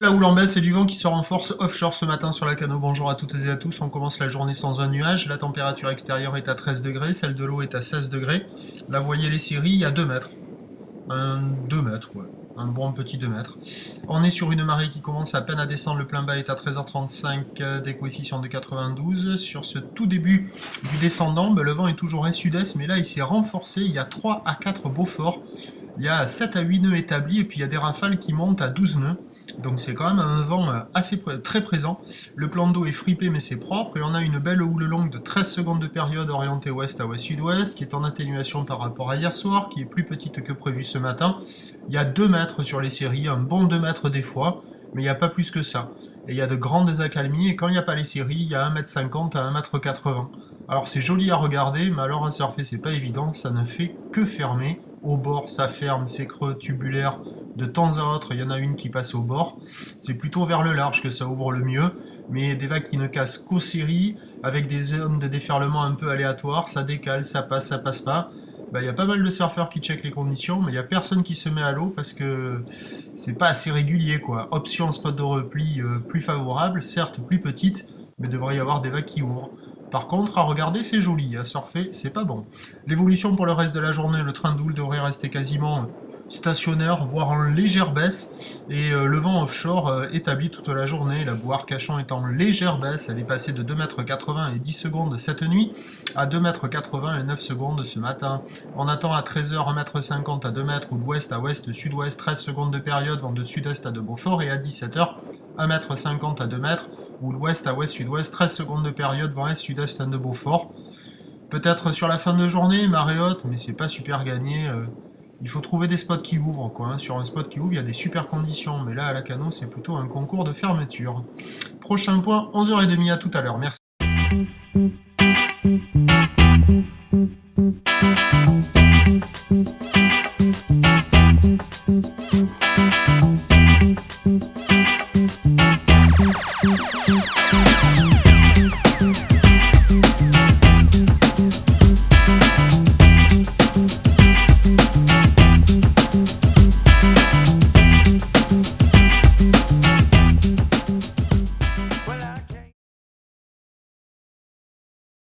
La houle en baisse et du vent qui se renforce offshore ce matin sur la Cano. Bonjour à toutes et à tous, on commence la journée sans un nuage. La température extérieure est à 13 degrés, celle de l'eau est à 16 degrés. Là vous voyez les scieries, il y a 2 mètres. 2 mètres, ouais. Un bon petit 2 mètres. On est sur une marée qui commence à peine à descendre, le plein bas est à 13h35, des coefficients de 92. Sur ce tout début du descendant, le vent est toujours est sud-est, mais là il s'est renforcé, il y a 3 à 4 Beaufort. Il y a 7 à 8 nœuds établis et puis il y a des rafales qui montent à 12 nœuds. Donc c'est quand même un vent très présent. Le plan d'eau est fripé mais c'est propre et on a une belle houle longue de 13 secondes de période orientée ouest à ouest-sud-ouest qui est en atténuation par rapport à hier soir, qui est plus petite que prévu ce matin. Il y a 2 mètres sur les séries, un bon 2 mètres des fois, mais il n'y a pas plus que ça. Et il y a de grandes accalmies et quand il n'y a pas les séries, il y a 1,50 m à 1,80 m. Alors c'est joli à regarder, mais alors à surfer c'est pas évident, ça ne fait que fermer. Au bord, ça ferme, c'est creux, tubulaire. De temps à autre, il y en a une qui passe au bord. C'est plutôt vers le large que ça ouvre le mieux. Mais des vagues qui ne cassent qu'aux séries, avec des zones de déferlement un peu aléatoires. Ça décale, ça passe pas. Il y a pas mal de surfeurs qui checkent les conditions, mais il n'y a personne qui se met à l'eau parce que c'est pas assez régulier, quoi. Option spot de repli plus favorable, certes plus petite, mais devrait y avoir des vagues qui ouvrent. Par contre, à regarder, c'est joli, à surfer, c'est pas bon. L'évolution pour le reste de la journée, le train de houle devrait rester quasiment stationnaire, voire en légère baisse, et le vent offshore établi toute la journée. La boue Arcachon est en légère baisse, elle est passée de 2,80 m et 10 secondes cette nuit à 2,80 m et 9 secondes ce matin. On attend à 13h 1,50 m à 2 mètres, ou d'ouest à ouest, sud-ouest, 13 secondes de période, vent de sud-est à de Beaufort, et à 17h 1,50 m à 2 mètres, ou l'ouest à ouest, sud-ouest, 13 secondes de période, vent est sud-est de Beaufort. Peut-être sur la fin de journée, marée haute, mais c'est pas super gagné. Il faut trouver des spots qui ouvrent, quoi. Sur un spot qui ouvre, il y a des super conditions, mais là, à la Cano, c'est plutôt un concours de fermeture. Prochain point, 11h30, à tout à l'heure. Merci.